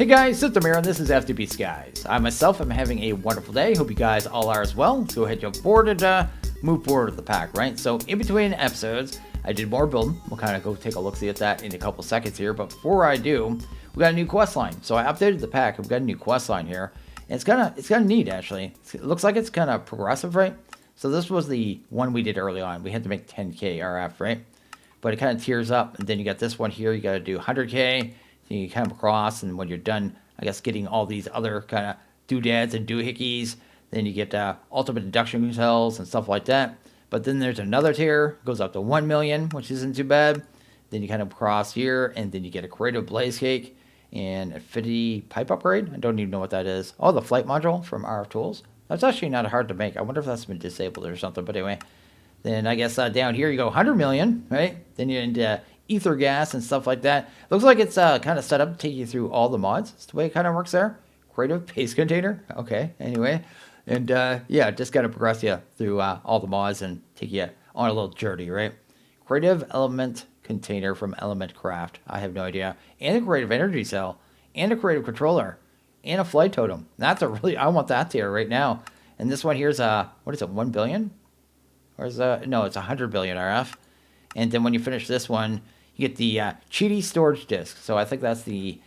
Hey guys, System here, and this is FTB Skies. I myself am having a wonderful day. Hope you guys all are as well. Let's go ahead, jump forward, and move forward with the pack, right? So in between episodes, I did more building. We'll kind of go take a look-see at that in a couple seconds here. But before I do, we got a new quest line. So I updated the pack. We've got a new quest line here. And it's kind of neat, actually. It looks like it's kind of progressive, right? So this was the one we did early on. We had to make 10k RF, right? But it kind of tiers up. And then you got this one here. You got to do 100k. You come across, and when you're done, I guess, getting all these other kind of doodads and doohickeys, then you get ultimate induction cells and stuff like that. But then there's another tier, goes up to 1 million, which isn't too bad. Then you kind of cross here, and then you get a creative blaze cake and affinity pipe upgrade. I don't even know what that is. Oh, the flight module from RF Tools. That's actually not hard to make. I wonder if that's been disabled or something. But anyway, then I guess down here you go 100 million, right? Then you're into ether gas and stuff like that. Looks like it's kind of set up to take you through all the mods. That's the way it kind of works there. Creative paste container. Okay, anyway. And yeah, just got to progress you through all the mods and take you on a little journey, right? Creative element container from Element Craft. I have no idea. And a creative energy cell. And a creative controller. And a flight totem. That's a really, I want that tier right now. And this one here's what is it, 1 billion? Or is no, it's 100 billion RF. And then when you finish this one, you get the cheaty storage disk. So I think that's the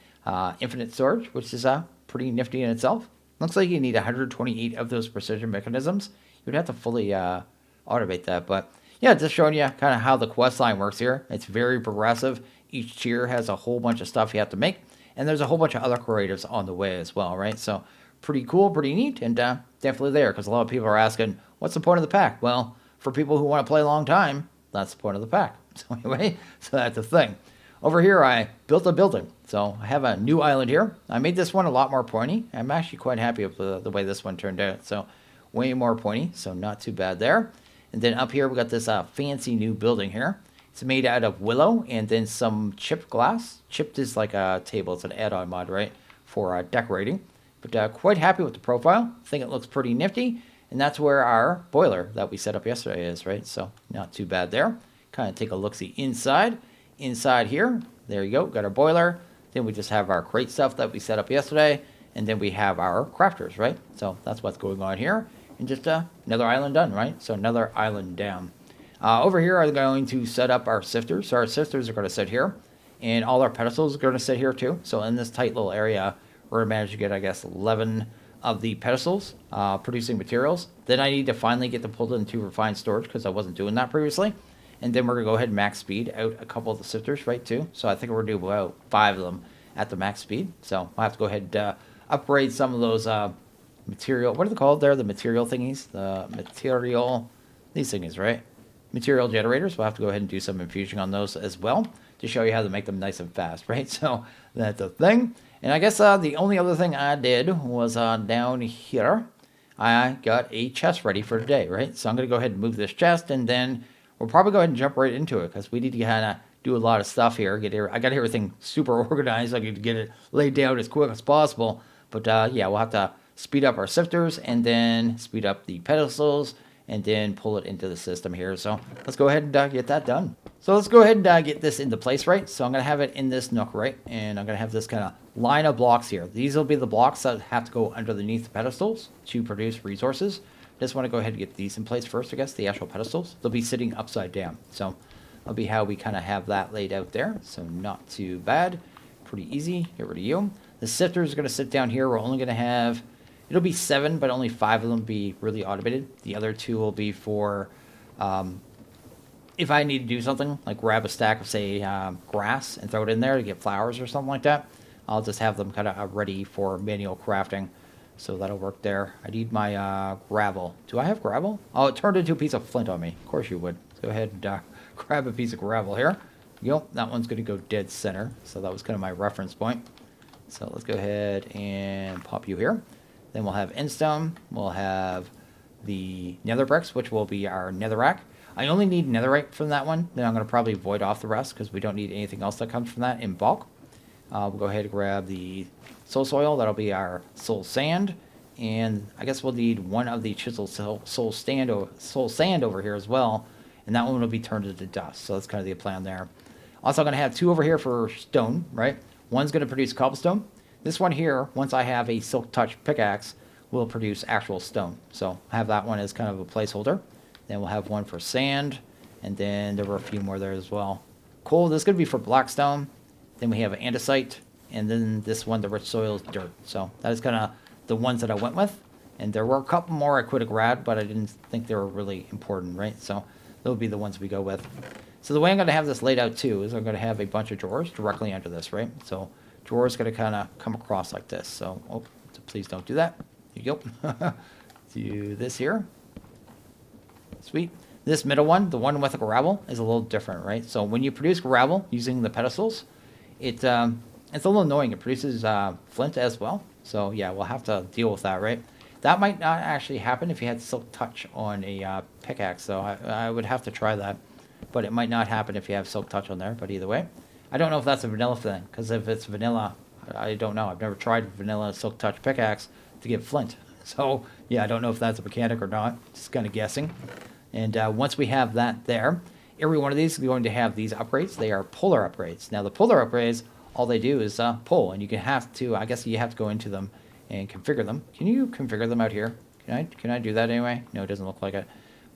infinite storage, which is pretty nifty in itself. Looks like you need 128 of those precision mechanisms. You would have to fully automate that. But yeah, just showing you kind of how the quest line works here. It's very progressive. Each tier has a whole bunch of stuff you have to make. And there's a whole bunch of other creatives on the way as well, right? So pretty cool, pretty neat, and definitely there. Because a lot of people are asking, what's the point of the pack? Well, for people who want to play a long time, that's the point of the pack. So anyway, so that's the thing. Over here, I built a building. So I have a new island here. I made this one a lot more pointy. I'm actually quite happy with the way this one turned out. So way more pointy, so not too bad there. And then up here, we got this fancy new building here. It's made out of willow and then some chipped glass. Chipped is like a table. It's an add-on mod, right, for decorating. But quite happy with the profile. I think it looks pretty nifty. And that's where our boiler that we set up yesterday is, right? So not too bad there. Kind of take a look-see inside. Inside here, there you go. Got our boiler. Then we just have our crate stuff that we set up yesterday. And then we have our crafters, right? So that's what's going on here. And just another island done, right? So another island down. Over here, I'm going to set up our sifters. So our sifters are going to sit here. And all our pedestals are going to sit here too. So in this tight little area, we're going to manage to get, I guess, 11 of the pedestals producing materials. Then I need to finally get them pulled into refined storage because I wasn't doing that previously. And then we're going to go ahead and max speed out a couple of the sifters, right, too. So I think we're going to do about 5 of them at the max speed. So I'll have to go ahead and upgrade some of those material, what are they called there? The material thingies? The material, these thingies, right? Material generators. We'll have to go ahead and do some infusion on those as well to show you how to make them nice and fast, right? So that's a thing. And I guess the only other thing I did was down here, I got a chest ready for today, right? So I'm going to go ahead and move this chest, and then we'll probably go ahead and jump right into it because we need to kind of do a lot of stuff here. I got everything super organized. So I can get it laid down as quick as possible. But yeah, we'll have to speed up our sifters and then speed up the pedestals and then pull it into the system here. So let's go ahead and get that done. So let's go ahead and get this into place, right? So I'm going to have it in this nook, right? And I'm going to have this kind of line of blocks here. These will be the blocks that have to go underneath the pedestals to produce resources. Just want to go ahead and get these in place first, I guess, the actual pedestals. They'll be sitting upside down. So that'll be how we kind of have that laid out there. So not too bad. Pretty easy. Get rid of you. The sifters are going to sit down here. We're only going to have, it'll be 7, but only 5 of them be really automated. The other 2 will be for if I need to do something, like grab a stack of, say, grass and throw it in there to get flowers or something like that. I'll just have them kind of ready for manual crafting. So that'll work there. I need my gravel. Do I have gravel? Oh, it turned into a piece of flint on me. Of course you would. Go ahead and grab a piece of gravel here. Yep, that one's going to go dead center. So that was kind of my reference point. So let's go ahead and pop you here. Then we'll have endstone. We'll have the nether bricks, which will be our netherrack. I only need netherite from that one. Then I'm going to probably void off the rest because we don't need anything else that comes from that in bulk. We'll go ahead and grab the soul soil. That'll be our soul sand. And I guess we'll need one of the chisel soul sand over here as well. And that one will be turned into dust. So that's kind of the plan there. Also, I'm going to have 2 over here for stone, right? One's going to produce cobblestone. This one here, once I have a silk touch pickaxe, will produce actual stone. So I have that one as kind of a placeholder. Then we'll have one for sand, and then there were a few more there as well. Coal, this is going to be for blackstone. Then we have andesite, and then this one, the rich soil, is dirt. So that is kind of the ones that I went with. And there were a couple more I could have grabbed, but I didn't think they were really important, right? So they'll be the ones we go with. So the way I'm going to have this laid out too is I'm going to have a bunch of drawers directly under this, right? So drawers going to kind of come across like this. So, oh, so please don't do that. There you go. Do this here. Sweet. This middle one, the one with the gravel, is a little different, right? So when you produce gravel using the pedestals, it's a little annoying. It produces flint as well. So yeah, we'll have to deal with that, right? That might not actually happen if you had silk touch on a pickaxe, though. I would have to try that. But it might not happen if you have silk touch on there. But either way, I don't know if that's a vanilla thing. Because if it's vanilla, I don't know. I've never tried vanilla silk touch pickaxe to get flint. So yeah, I don't know if that's a mechanic or not. Just kind of guessing. And once we have that there, every one of these is going to have these upgrades. They are puller upgrades. Now the puller upgrades, all they do is pull. And you can have to, I guess you have to go into them and configure them. Can you configure them out here? Can I do that anyway? No, it doesn't look like it.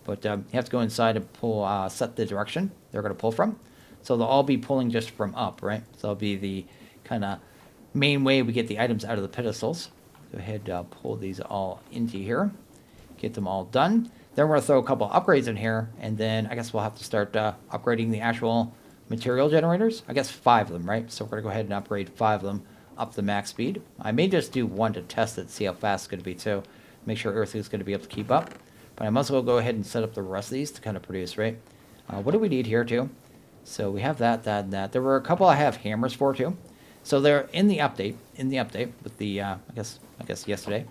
But you have to go inside and pull, set the direction they're going to pull from. So they'll all be pulling just from up, right? So it'll be the kind of main way we get the items out of the pedestals. Go ahead, pull these all into here. Get them all done. Then we're going to throw a couple upgrades in here, and then I guess we'll have to start upgrading the actual material generators. I guess 5 of them, right? So we're going to go ahead and upgrade 5 of them up the max speed. I may just do 1 to test it, see how fast it's going to be too. Make sure everything's going to be able to keep up. But I might as well go ahead and set up the rest of these to kind of produce, right? What do we need here too? So we have that, that, and that. There were a couple I have hammers for too. So they're in the update with the, I guess yesterday,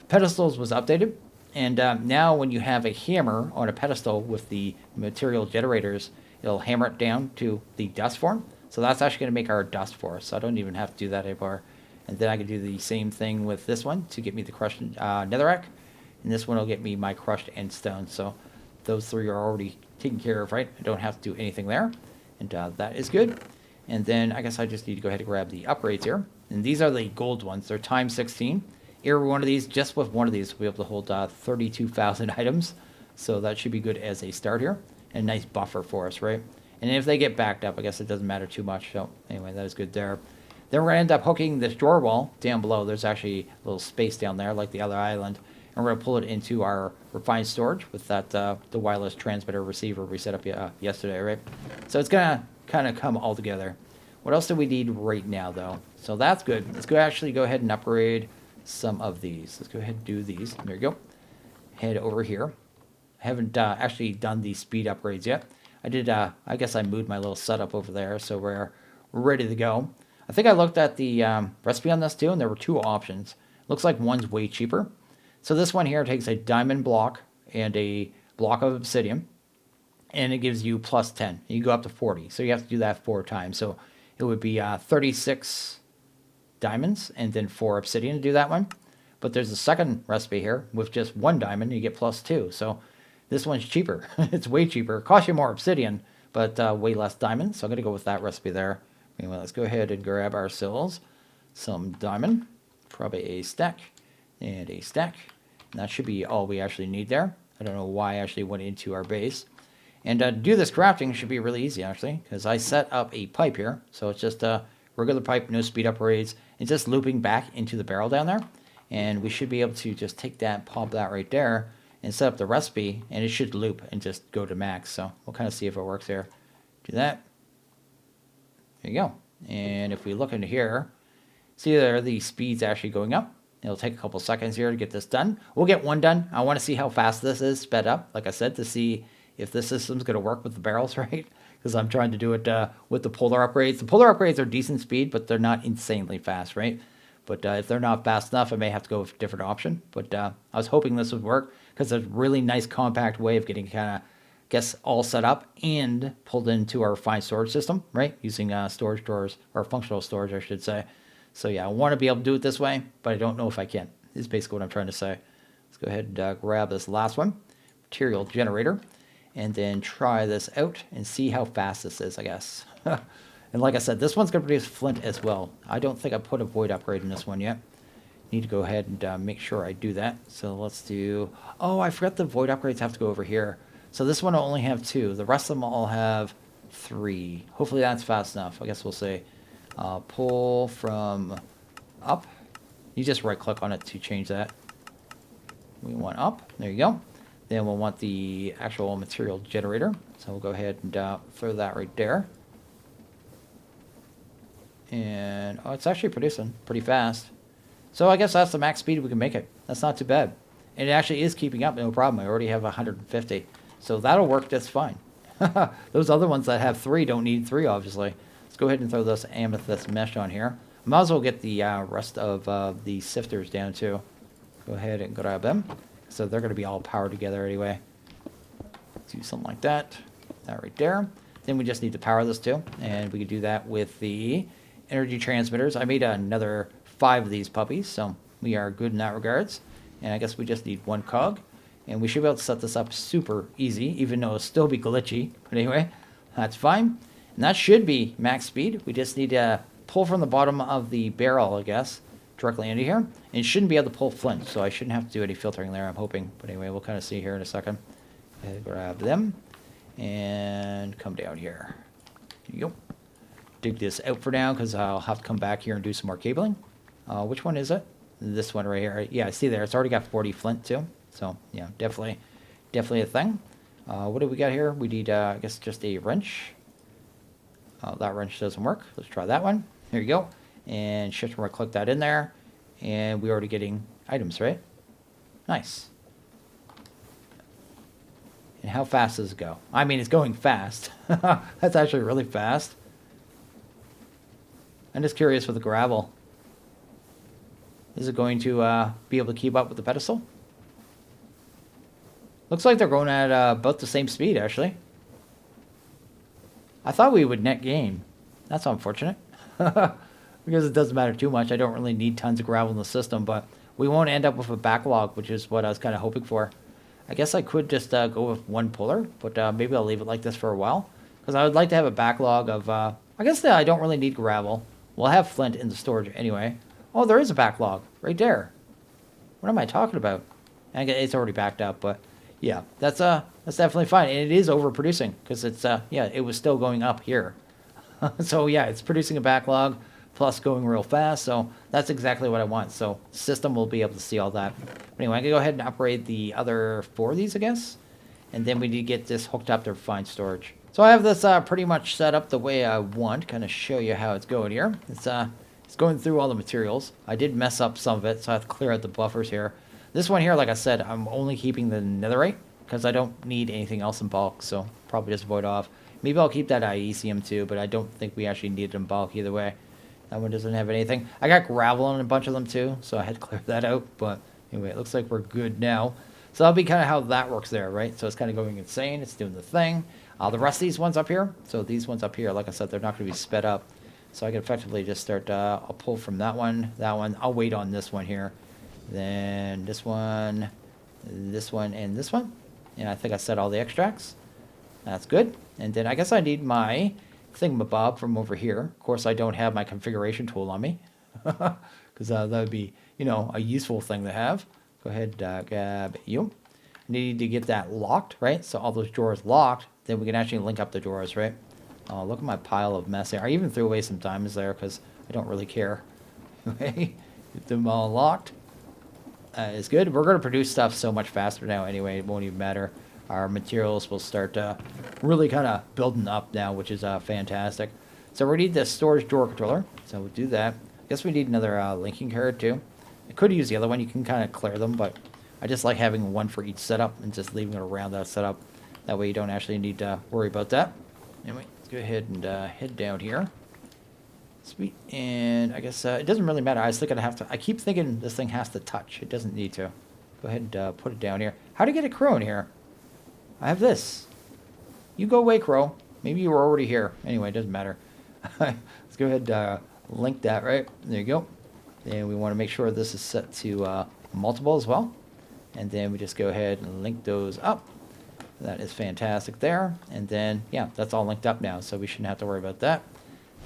pedestals was updated. And now when you have a hammer on a pedestal with the material generators, it'll hammer it down to the dust form. So that's actually going to make our dust for us. So I don't even have to do that anymore. And then I can do the same thing with this one to get me the crushed netherrack. And this one will get me my crushed end stone. So those 3 are already taken care of, right? I don't have to do anything there. And that is good. And then I guess I just need to go ahead and grab the upgrades here. And these are the gold ones. They're times 16. Every one of these, just with one of these, we'll be able to hold 32,000 items. So that should be good as a start here. And a nice buffer for us, right? And if they get backed up, I guess it doesn't matter too much. So anyway, that is good there. Then we're going to end up hooking this drawer wall down below. There's actually a little space down there like the other island. And we're going to pull it into our refined storage with that the wireless transmitter receiver we set up yesterday, right? So it's going to kind of come all together. What else do we need right now, though? So that's good. Let's go ahead and upgrade some of these. Let's go ahead and do these. There you go. Head over here. I haven't actually done the speed upgrades yet. I did, I guess I moved my little setup over there, so we're ready to go. I think I looked at the recipe on this too, and there were 2 options. Looks like one's way cheaper. So this one here takes a diamond block and a block of obsidian, and it gives you plus 10. You go up to 40, so you have to do that 4 times. So it would be 36 diamonds and then 4 obsidian to do that one. But there's a second recipe here with just 1 diamond, you get plus 2. So this one's cheaper. It's way cheaper. It costs you more obsidian, but way less diamonds. So I'm going to go with that recipe there. Anyway, let's go ahead and grab ourselves some diamond. Probably a stack and a stack. And that should be all we actually need there. I don't know why I actually went into our base. And to do this crafting should be really easy, actually, because I set up a pipe here. So it's just a regular pipe, no speed upgrades. It's just looping back into the barrel down there. And we should be able to just take that, pop that right there, and set up the recipe, and it should loop and just go to max. So we'll kind of see if it works here. Do that. There you go. And if we look into here, see there the speed's actually going up. It'll take a couple seconds here to get this done. We'll get one done. I want to see how fast this is sped up, like I said, to see if this system's going to work with the barrels, right? Because I'm trying to do it with the polar upgrades. The polar upgrades are decent speed, but they're not insanely fast, right? But if they're not fast enough, I may have to go with a different option. But I was hoping this would work because it's a really nice compact way of getting kind of, guess, all set up and pulled into our refined storage system, right? Using storage drawers, or functional storage, I should say. So yeah, I want to be able to do it this way, but I don't know if I can. Is basically what I'm trying to say. Let's go ahead and grab this last one, material generator, and then try this out and see how fast this is, I guess. And like I said, this one's going to produce flint as well. I don't think I put a void upgrade in this one yet. Need to go ahead and make sure I do that. So let's do... Oh, I forgot the void upgrades have to go over here. So this one will only have 2. The rest of them all have 3. Hopefully that's fast enough. I guess we'll say pull from up. You just right click on it to change that. We want up. There you go. Then we'll want the actual material generator. So we'll go ahead and throw that right there. And oh, it's actually producing pretty fast. So I guess that's the max speed we can make it. That's not too bad. And it actually is keeping up, no problem. I already have 150. So that'll work just fine. Those other ones that have 3 don't need 3, obviously. Let's go ahead and throw this amethyst mesh on here. Might as well get the rest of the sifters down too. Go ahead and grab them. So they're going to be all powered together anyway. Let's do something like that. That right there. Then we just need to power this too. And we can do that with the energy transmitters. I made another 5 of these puppies, so we are good in that regards. And I guess we just need 1 cog. And we should be able to set this up super easy, even though it'll still be glitchy. But anyway, that's fine. And that should be max speed. We just need to pull from the bottom of the barrel, I guess, directly into here. And it shouldn't be able to pull flint, so I shouldn't have to do any filtering there, I'm hoping. But anyway, we'll kind of see here in a second. Grab them and come down here. There you go. Dig this out for now because I'll have to come back here and do some more cabling. Which one is it? This one right here. Yeah, I see there. It's already got 40 flint too. So yeah, definitely a thing. What do we got here? We need, I guess, just a wrench. That wrench doesn't work. Let's try that one. There you go. And shift right click that in there. And we're already getting items, right? Nice. And how fast does it go? I mean, it's going fast. That's actually really fast. I'm just curious with the gravel. Is it going to be able to keep up with the pedestal? Looks like they're going at about the same speed, actually. I thought we would net gain. That's unfortunate. Because it doesn't matter too much. I don't really need tons of gravel in the system, but we won't end up with a backlog, which is what I was kind of hoping for. I guess I could just go with 1 puller, but maybe I'll leave it like this for a while. Because I would like to have a backlog of... I guess that I don't really need gravel. We'll have flint in the storage anyway. Oh, there is a backlog right there. What am I talking about? And it's already backed up, but yeah, that's definitely fine. And it is overproducing because it's yeah, it was still going up here. So yeah, it's producing a backlog plus going real fast. So that's exactly what I want. So the system will be able to see all that. Anyway, I can go ahead and upgrade the other 4 of these, I guess. And then we need to get this hooked up to fine storage. So I have this pretty much set up the way I want. Kind of show you how it's going here. It's going through all the materials. I did mess up some of it, so I have to clear out the buffers here. This one here, like I said, I'm only keeping the netherite because I don't need anything else in bulk, so probably just void off. Maybe I'll keep that IECM too, but I don't think we actually need it in bulk either way. That one doesn't have anything. I got gravel on a bunch of them too, so I had to clear that out. But anyway, it looks like we're good now. So that'll be kind of how that works there, right? So it's kind of going insane. It's doing the thing. The rest of these ones up here, so these ones up here, like I said, they're not going to be sped up. So I can effectively just start, I'll pull from that one. I'll wait on this one here. Then this one, and this one. And I think I set all the extracts. That's good. And then I guess I need my thingamabob from over here. Of course, I don't have my configuration tool on me. Because that would be, you know, a useful thing to have. Go ahead, grab you. Need to get that locked, right? So all those drawers locked. Then we can actually link up the drawers, right? Oh, look at my pile of mess there. I even threw away some diamonds there because I don't really care. Okay, get them all locked. It's good. We're going to produce stuff so much faster now anyway. It won't even matter. Our materials will start really kind of building up now, which is fantastic. So we need the storage drawer controller. So we'll do that. I guess we need another linking card too. I could use the other one. You can kind of clear them, but I just like having one for each setup and just leaving it around that setup. That way you don't actually need to worry about that. Anyway, let's go ahead and head down here. Sweet. And I guess it doesn't really matter. I was thinking I keep thinking this thing has to touch. It doesn't need to. Go ahead and put it down here. How to get a crow in here? I have this. You go away, crow. Maybe you were already here. Anyway, it doesn't matter. Let's go ahead and link that, right? There you go. And we want to make sure this is set to multiple as well. And then we just go ahead and link those up. That is fantastic there. And then, yeah, that's all linked up now, so we shouldn't have to worry about that.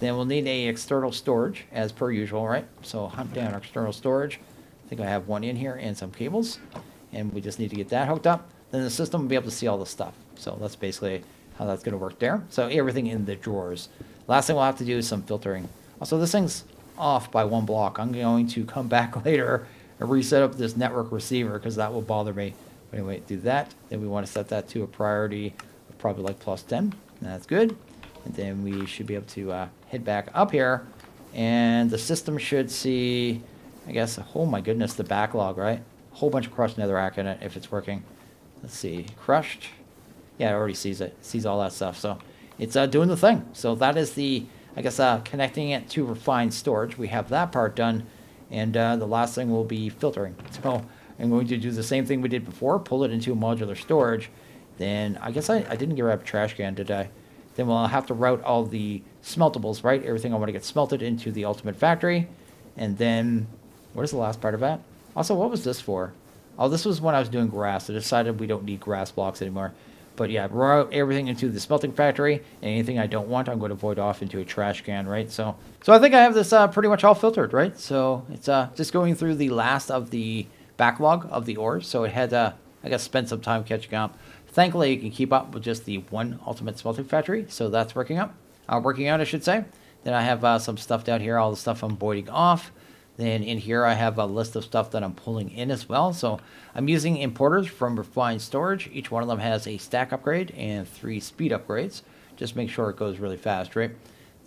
Then we'll need a external storage as per usual, right? So hunt down our external storage. I think I have one in here and some cables, and we just need to get that hooked up. Then the system will be able to see all the stuff. So that's basically how that's going to work there. So everything in the drawers. Last thing we'll have to do is some filtering. Also, this thing's off by 1 block. I'm going to come back later and reset up this network receiver because that will bother me. But anyway, do that. Then we want to set that to a priority of probably like +10. That's good. And then we should be able to head back up here. And the system should see, I guess, oh my goodness, the backlog, right? A whole bunch of crushed netherrack in it if it's working. Let's see, crushed. Yeah, it already sees it. It sees all that stuff. So it's doing the thing. So that is the, I guess, connecting it to refined storage. We have that part done. And the last thing will be filtering. So I'm going to do the same thing we did before, pull it into a modular storage. Then I guess I didn't grab a trash can, did I? Then we'll have to route all the smeltables, right? Everything I want to get smelted into the ultimate factory. And then, what is the last part of that? Also, what was this for? Oh, this was when I was doing grass. I decided we don't need grass blocks anymore. But yeah, route everything into the smelting factory. And anything I don't want, I'm going to void off into a trash can, right? So I think I have this pretty much all filtered, right? So it's just going through the last of the backlog of the ores. So it had, I guess, spent some time catching up. Thankfully, you can keep up with just the one ultimate smelting factory, so that's working out, I should say. Then I have some stuff down here, all the stuff I'm voiding off. Then in here, I have a list of stuff that I'm pulling in as well. So I'm using importers from refined storage. Each one of them has a stack upgrade and 3 speed upgrades. Just make sure it goes really fast, right?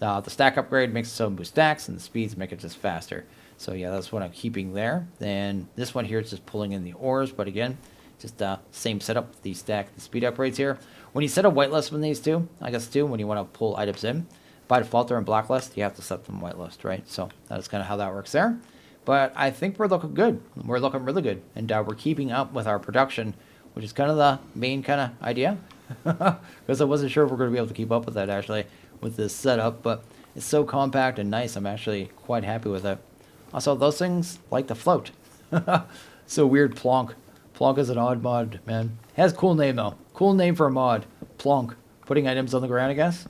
The stack upgrade makes it so it boosts stacks, and the speeds make it just faster. So yeah, that's what I'm keeping there. Then this one here is just pulling in the ores, but again, just same setup, the stack, the speed upgrades here. When you set a whitelist with these two, I guess too, when you want to pull items in, by default they're in blacklist, you have to set them whitelist, right? So that's kind of how that works there. But I think we're looking good. We're looking really good. And we're keeping up with our production, which is kind of the main kind of idea. Because I wasn't sure if we're going to be able to keep up with that actually, with this setup. But it's so compact and nice, I'm actually quite happy with it. Also, those things like to float. So weird, Plonk. Plonk is an odd mod, man. It has a cool name, though. Cool name for a mod. Plonk. Putting items on the ground, I guess.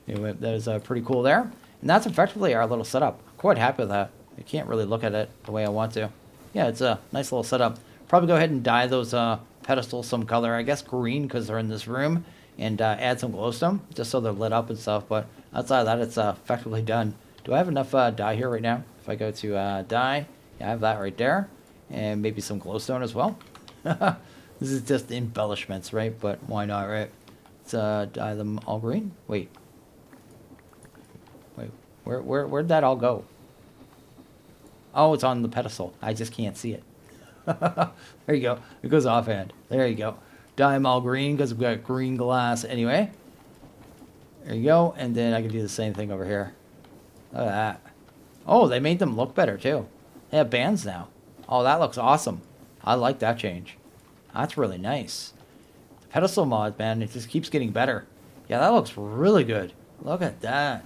Anyway, that is pretty cool there. And that's effectively our little setup. Quite happy with that. I can't really look at it the way I want to. Yeah, it's a nice little setup. Probably go ahead and dye those pedestals some color. I guess green because they're in this room. And add some glowstone just so they're lit up and stuff. But outside of that, it's effectively done. Do I have enough dye here right now? If I go to dye, yeah, I have that right there. And maybe some glowstone as well. This is just embellishments, right? But why not, right? Let's dye them all green. Wait, where'd that all go? Oh, it's on the pedestal. I just can't see it. There you go. It goes offhand. There you go. Dye them all green because we've got green glass anyway. There you go. And then I can do the same thing over here. Look at that. Oh, they made them look better too. They have bands now. Oh, that looks awesome. I like that change. That's really nice. The pedestal mod, man, it just keeps getting better. Yeah, that looks really good. Look at that.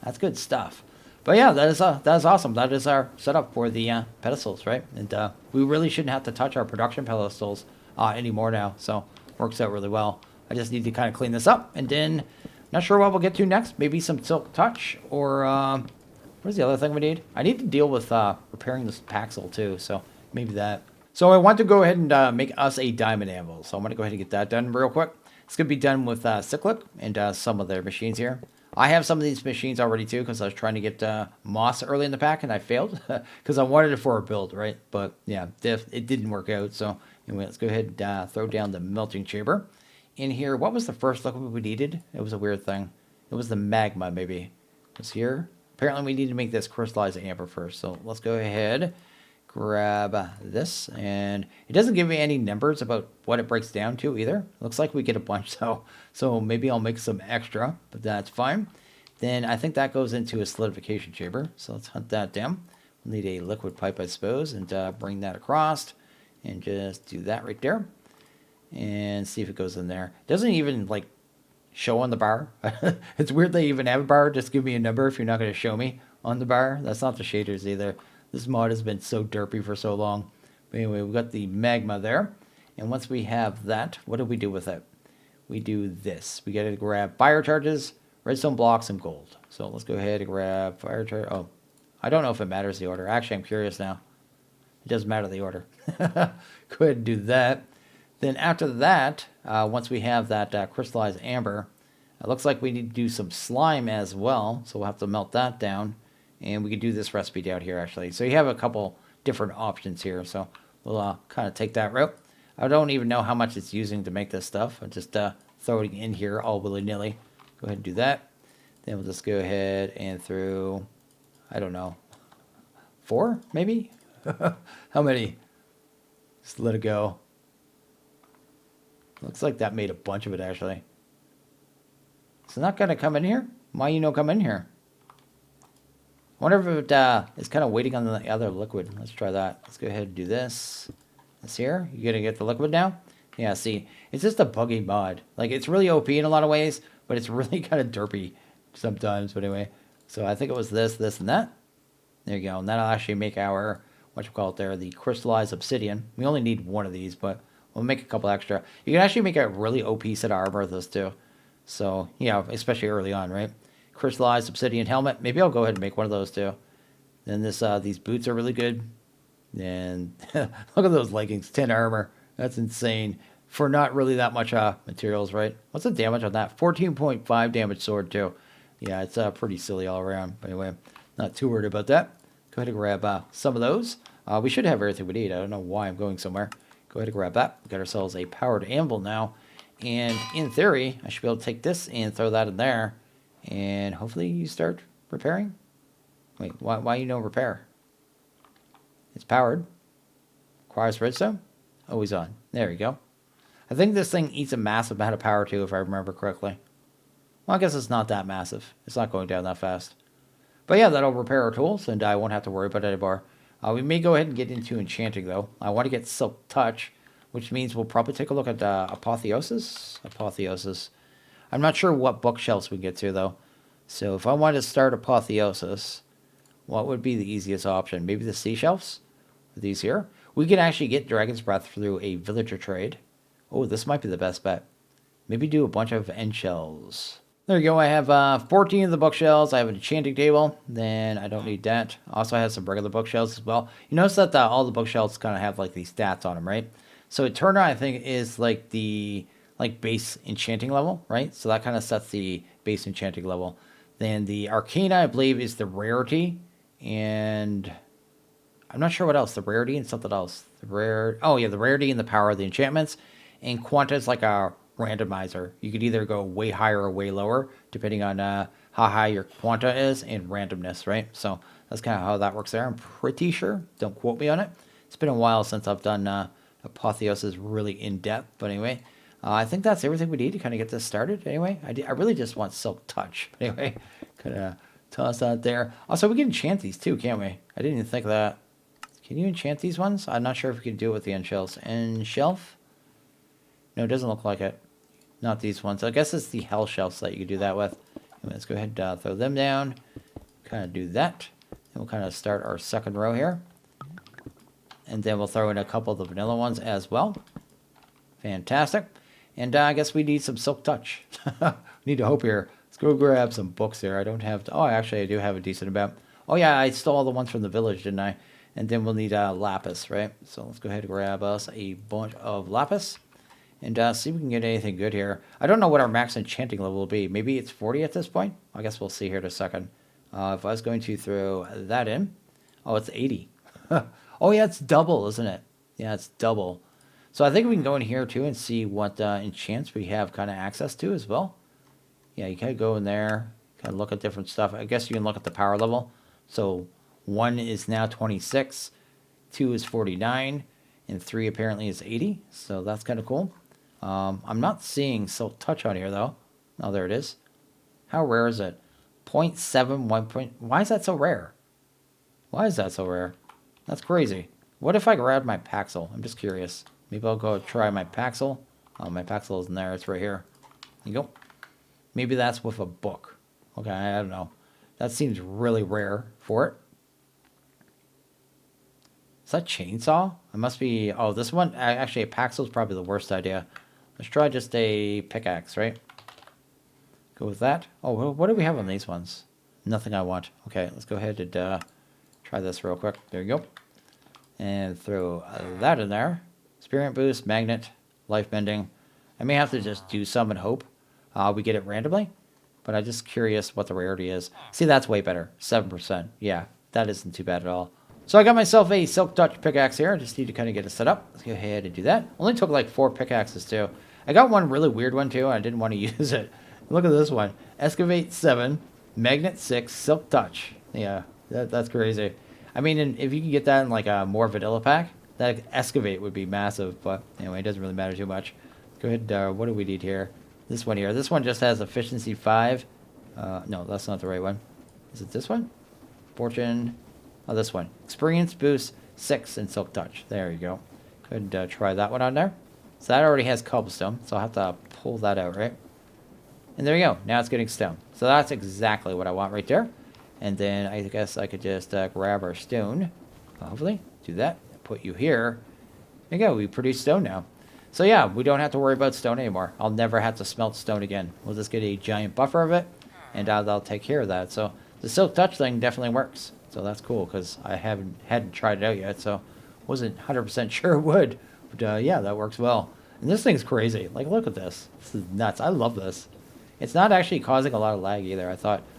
That's good stuff. But yeah, that is awesome. That is our setup for the pedestals, right? And we really shouldn't have to touch our production pedestals anymore now. So works out really well. I just need to kind of clean this up, and then not sure what we'll get to next. Maybe some silk touch, or what is the other thing we need? I need to deal with repairing this paxel too. So maybe that. So I want to go ahead and make us a diamond anvil. So I'm going to go ahead and get that done real quick. It's going to be done with Cyclic and some of their machines here. I have some of these machines already too, because I was trying to get moss early in the pack and I failed because I wanted it for a build, right? But yeah, it didn't work out. So anyway, let's go ahead and throw down the melting chamber. In here, what was the first liquid we needed? It was a weird thing. It was the magma, maybe. It was here. Apparently we need to make this crystallized amber first. So let's go ahead, grab this. And it doesn't give me any numbers about what it breaks down to either. Looks like we get a bunch, so maybe I'll make some extra, but that's fine. Then I think that goes into a solidification chamber. So let's hunt that down. We'll need a liquid pipe, I suppose, and bring that across. And just do that right there. And see if it goes in there. It doesn't even, like, show on the bar. It's weird they even have a bar. Just give me a number if you're not going to show me on the bar. That's not the shaders either. This mod has been so derpy for so long. But anyway, we've got the magma there. And once we have that, what do we do with it? We do this. We got to grab fire charges, redstone blocks, and gold. So let's go ahead and grab fire turret. Oh, I don't know if it matters the order. Actually, I'm curious now. It doesn't matter the order. Go ahead and do that. Then after that, once we have that crystallized amber, it looks like we need to do some slime as well. So we'll have to melt that down. And we can do this recipe down here, actually. So you have a couple different options here. So we'll kind of take that route. I don't even know how much it's using to make this stuff. I'm just throwing it in here all willy-nilly. Go ahead and do that. Then we'll just go ahead and throw, I don't know, 4 maybe? How many? Just let it go. Looks like that made a bunch of it, actually. It's not going to come in here? Why you no come in here? I wonder if it is kind of waiting on the other liquid. Let's try that. Let's go ahead and do this. This here. You gonna get the liquid now? Yeah, see. It's just a buggy mod. Like, it's really OP in a lot of ways, but it's really kind of derpy sometimes. But anyway. So I think it was this, this, and that. There you go. And that'll actually make our, the crystallized obsidian. We only need one of these, but we'll make a couple extra. You can actually make a really OP set of armor with this too. So, yeah, especially early on, right? Crystallized obsidian helmet. Maybe I'll go ahead and make one of those too. Then these boots are really good. And look at those leggings, 10 armor. That's insane for not really that much materials, right? What's the damage on that? 14.5 damage sword too. Yeah, it's pretty silly all around. But anyway, not too worried about that. Go ahead and grab some of those. We should have everything we need. I don't know why I'm going somewhere. Go ahead and grab that. We got ourselves a powered anvil now. And in theory, I should be able to take this and throw that in there. And hopefully you start repairing. Wait, why you no repair? It's powered. Requires redstone. Always on. There we go. I think this thing eats a massive amount of power too, if I remember correctly. Well, I guess it's not that massive. It's not going down that fast. But yeah, that'll repair our tools, and I won't have to worry about it anymore. We may go ahead and get into enchanting, though. I want to get Silk Touch, which means we'll probably take a look at Apotheosis. Apotheosis. I'm not sure what bookshelves we get to, though. So if I wanted to start Apotheosis, what would be the easiest option? Maybe the sea shelves? These here. We can actually get Dragon's Breath through a villager trade. Oh, this might be the best bet. Maybe do a bunch of end shells. There you go. I have 14 of the bookshelves. I have an enchanting table. Then I don't need that. Also, I have some regular bookshelves as well. You notice that all the bookshelves kind of have like these stats on them, right? So Eterna, I think, is like the base enchanting level, right? So that kind of sets the base enchanting level. Then the Arcana, I believe, is the rarity. And I'm not sure what else. The rarity and something else. The rarity and the power of the enchantments. And Quanta is like a randomizer. You could either go way higher or way lower, depending on how high your Quanta is and randomness, right? So that's kind of how that works there. I'm pretty sure. Don't quote me on it. It's been a while since I've done Apotheosis really in depth. But anyway, I think that's everything we need to kind of get this started. Anyway, I really just want Silk Touch. But anyway, kind of toss that there. Also, we can enchant these too, can't we? I didn't even think of that. Can you enchant these ones? I'm not sure if we can do it with the end shells. End shelf? No, it doesn't look like it. Not these ones. I guess it's the hell shelves that you can do that with. Anyway, let's go ahead and throw them down. Kind of do that. And we'll kind of start our second row here. And then we'll throw in a couple of the vanilla ones as well. Fantastic. And I guess we need some Silk Touch. Need to hope here. Let's go grab some books here. I don't have to. Oh, actually, I do have a decent amount. Oh, yeah, I stole all the ones from the village, didn't I? And then we'll need lapis, right? So let's go ahead and grab us a bunch of lapis. And see if we can get anything good here. I don't know what our max enchanting level will be. Maybe it's 40 at this point? I guess we'll see here in a second. If I was going to throw that in. Oh, it's 80. Oh, yeah, it's double, isn't it? Yeah, it's double. So I think we can go in here, too, and see what enchants we have kind of access to as well. Yeah, you kind of go in there, kind of look at different stuff. I guess you can look at the power level. So 1 is now 26, 2 is 49, and 3 apparently is 80. So that's kind of cool. I'm not seeing Silk Touch on here, though. Oh, there it is. How rare is it? 0.71. Why is that so rare? Why is that so rare? That's crazy. What if I grab my Paxel? I'm just curious. Maybe I'll go try my Paxel. Oh, my Paxel isn't there. It's right here. There you go. Maybe that's with a book. Okay, I don't know. That seems really rare for it. Is that chainsaw? It must be... Oh, this one... Actually, a Paxel is probably the worst idea. Let's try just a pickaxe, right? Go with that. Oh, well, what do we have on these ones? Nothing I want. Okay, let's go ahead and try this real quick. There you go. And throw that in there. Experience boost, magnet, life bending. I may have to just do some and hope we get it randomly. But I'm just curious what the rarity is. See, that's way better. 7%. Yeah, that isn't too bad at all. So I got myself a Silk Touch pickaxe here. I just need to kind of get it set up. Let's go ahead and do that. Only took like 4 pickaxes too. I got one really weird one too. I didn't want to use it. Look at this one. Excavate 7, Magnet 6, Silk Touch. Yeah, that's crazy. I mean, if you can get that in like a more vanilla pack, that Excavate would be massive. But anyway, it doesn't really matter too much. Go ahead. What do we need here? This one here. This one just has efficiency 5. No, that's not the right one. Is it this one? Fortune. Oh, this one. Experience boost 6 and Silk Touch. There you go. Go ahead and try that one on there. So that already has cobblestone. So I'll have to pull that out, right? And there you go. Now it's getting stone. So that's exactly what I want right there. And then I guess I could just grab our stone. Hopefully. Do that. Put you here. There you go. We produce stone now. So yeah, we don't have to worry about stone anymore. I'll never have to smelt stone again. We'll just get a giant buffer of it. And that'll take care of that. So the Silk Touch thing definitely works. So that's cool because I hadn't tried it out yet. So wasn't 100% sure it would. But yeah, that works well. And this thing's crazy. Like, look at this. This is nuts. I love this. It's not actually causing a lot of lag either. I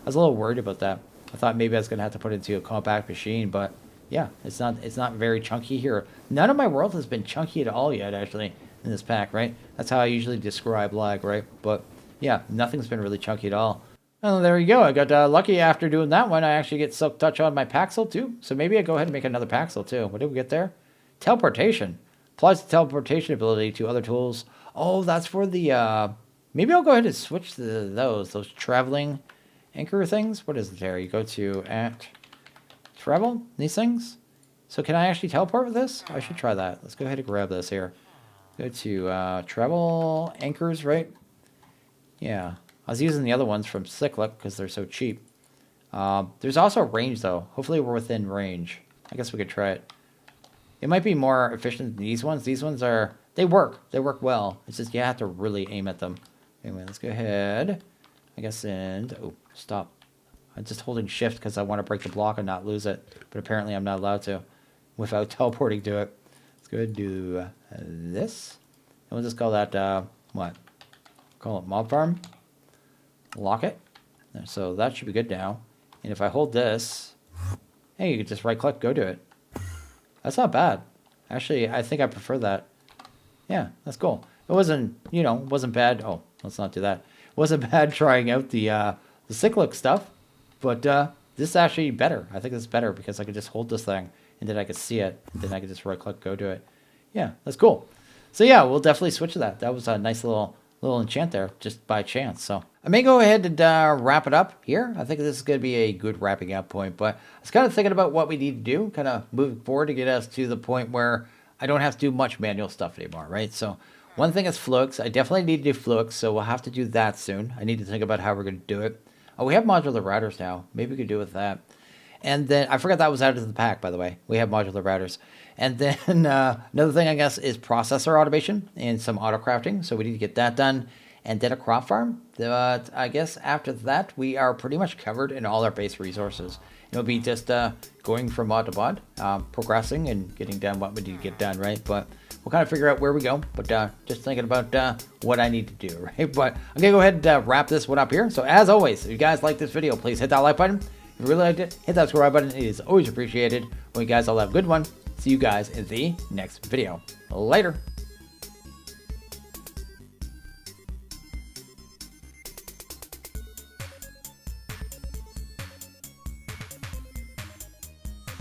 was a little worried about that. I thought maybe I was going to have to put it into a compact machine. But yeah, it's not very chunky here. None of my world has been chunky at all yet, actually, in this pack, right? That's how I usually describe lag, right? But yeah, nothing's been really chunky at all. Oh, there you go. I got lucky after doing that one. I actually get Silk Touch on my Paxel too. So maybe I go ahead and make another Paxel too. What did we get there? Teleportation. Applies the teleportation ability to other tools. Oh, that's for the... maybe I'll go ahead and switch to those traveling anchor things. What is it there? You go to at travel, these things. So can I actually teleport with this? I should try that. Let's go ahead and grab this here. Go to travel anchors, right? Yeah. I was using the other ones from Cyclic because they're so cheap. There's also range, though. Hopefully we're within range. I guess we could try it. It might be more efficient than these ones. These ones are... They work. They work well. It's just you have to really aim at them. Anyway, let's go ahead. I guess and... Oh, stop. I'm just holding shift because I want to break the block and not lose it. But apparently I'm not allowed to without teleporting to it. Let's go ahead and do this. And we'll just call that... what? Call it mob farm. Lock it. So that should be good now. And if I hold this, hey, you can just right click, go to it. That's not bad. Actually, I think I prefer that. Yeah, that's cool. It wasn't, wasn't bad. Oh, let's not do that. It wasn't bad trying out the cyclic stuff, but this is actually better. I think it's better because I could just hold this thing and then I could see it. And then I could just right click, go to it. Yeah, that's cool. So yeah, we'll definitely switch to that. That was a nice little enchant there just by chance. So I may go ahead and wrap it up here. I think this is going to be a good wrapping up point, but I was kind of thinking about what we need to do, kind of moving forward to get us to the point where I don't have to do much manual stuff anymore, right? So one thing is Flux. I definitely need to do Flux, so we'll have to do that soon. I need to think about how we're going to do it. Oh, we have modular routers now. Maybe we could do with that. And then I forgot that was added to the pack, by the way. We have modular routers. And then another thing, I guess, is processor automation and some auto crafting. So we need to get that done. And then a crop farm. But I guess after that, we are pretty much covered in all our base resources. It'll be just going from mod to mod, progressing and getting done what we need to get done, right? But we'll kind of figure out where we go. But just thinking about what I need to do, right? But I'm going to go ahead and wrap this one up here. So as always, if you guys like this video, please hit that like button. If you really liked it, hit that subscribe button. It is always appreciated. Well, you guys all have a good one. See you guys in the next video. Later.